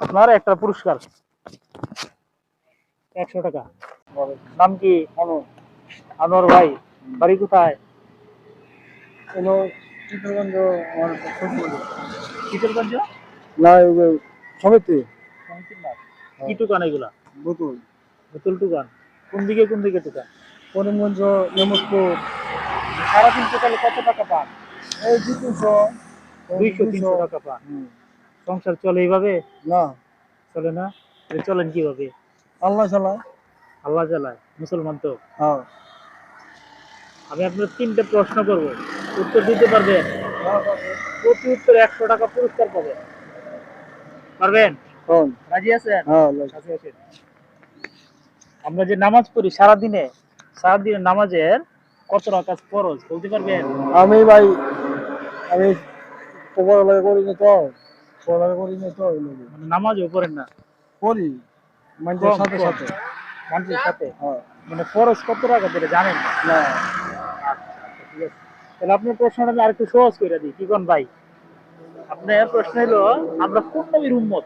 আপনার একটা পুরস্কার 100 টাকা। নাম কি? আনোয়ার ভাই, বাড়ি কোথায়? কোনো চিত্রগঞ্জ আমার শ্বশুরবাড়ি। শীতলগঞ্জ না ওই যে সমিতি সমিতির নাম। কি দোকান এগুলা? বোতল বোতল দোকান। কোন দিকে দোকান? করিমগঞ্জ নেমতপুর। সারাদিন টোটালে কত টাকা পান? এই 200 200-300 টাকা পান। সংসার চলে এইভাবে? না, চলে না? চলেন কিভাবে? আল্লাহ চালায়। আল্লাহ চালায়, মুসলমান তো। হ্যাঁ, আমি আপনার 3টে প্রশ্ন করবো, উত্তর দিতে পারবেন? প্রতি উত্তরে 100 টাকা পুরস্কার পাবেন। পারবেন? রাজি আছেন? হ্যাঁ। কাছে আসেন। আমরা যে নামাজ পড়ি সারাদিনে নামাজের কত রাকাত ফরজ বলতে পারবেন? আমি ভাই আমি পড়ালেখা করি না তো ওই লাগে। মানে নামাজও পড়েন না? পড়ি মানুষের কম, সাথে কম। সাথে। মানুষের সাথে? হ্যাঁ। মানে ফরজ কত রাকাত এটা জানেন না? না, ঠিক আছে। তাহলে আপনার প্রশ্নটা আমি আরেকটু সহজ করে দিই, কি কোন ভাই? আপনার প্রশ্ন হলো, আমরা কোন নবীর উম্মত?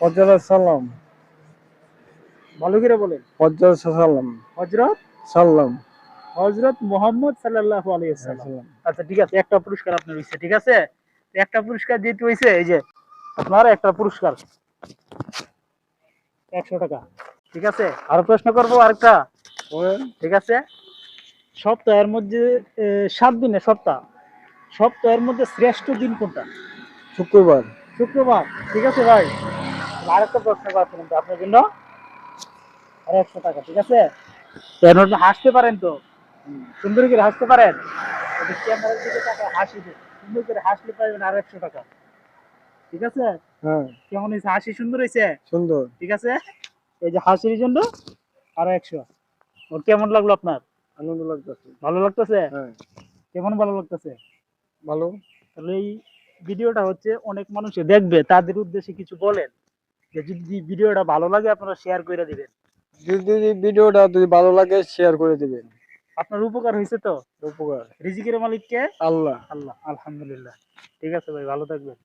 হযরত সালাম ভালো করে বলেন। হযরত সালাম হযরত সালাম হযরত মুহাম্মদ সাল্লাল্লাহু আলাইহি ওয়াসাল্লাম। সালাম। আচ্ছা ঠিক আছে, একটা পুরস্কার আপনার হইছে, ঠিক আছে? তো একটা পুরস্কার যেহেতু হইছে, এই যে আপনার একটা পুরস্কার 100 টাকা। ঠিক আছে, আরো প্রশ্ন করবো আরেকটা। ঠিক আছে। সপ্তাহের মধ্যে 7 দিনে সপ্তাহের মধ্যে শ্রেষ্ঠ দিন কোনটা? শুক্রবার। শুক্রবার। ঠিক আছে ভাই, আরেকটা প্রশ্ন আছে কিন্তু আপনার জন্য, আর 100 টাকা। ঠিক আছে, কেন হাসতে পারেন তো? সুন্দর করে হাসতে পারেন? ওটা ক্যামেরার দিকে তাকায় হাসি দেন, সুন্দর করে হাসলে পাবেন আর 100 টাকা। ঠিক আছে? হ্যাঁ, কেমন হয়েছে? হাসি সুন্দর হয়েছে? সুন্দর। ঠিক আছে, এই যে হাসির জন্য আরো 100। ওর কেমন লাগলো আপনার? আনন্দ লাগতেছে। ভালো লাগতেছে? হ্যাঁ, কেমন ভালো লাগতেছে? ভালো। তাহলে এই ভিডিওটা হচ্ছে অনেক মানুষে দেখবে, তাদের উদ্দেশ্যে কিছু বলেন, যে যদি ভিডিওটা ভালো লাগে আপনারা শেয়ার করে দিবেন। যদি ভিডিওটা যদি ভালো লাগে শেয়ার করে দিবেন। আপনার উপকার হয়েছে তো? উপকার রিজিকের মালিক কে? আল্লাহ। আল্লাহ। আলহামদুলিল্লাহ। ঠিক আছে ভাই, ভালো থাকবেন।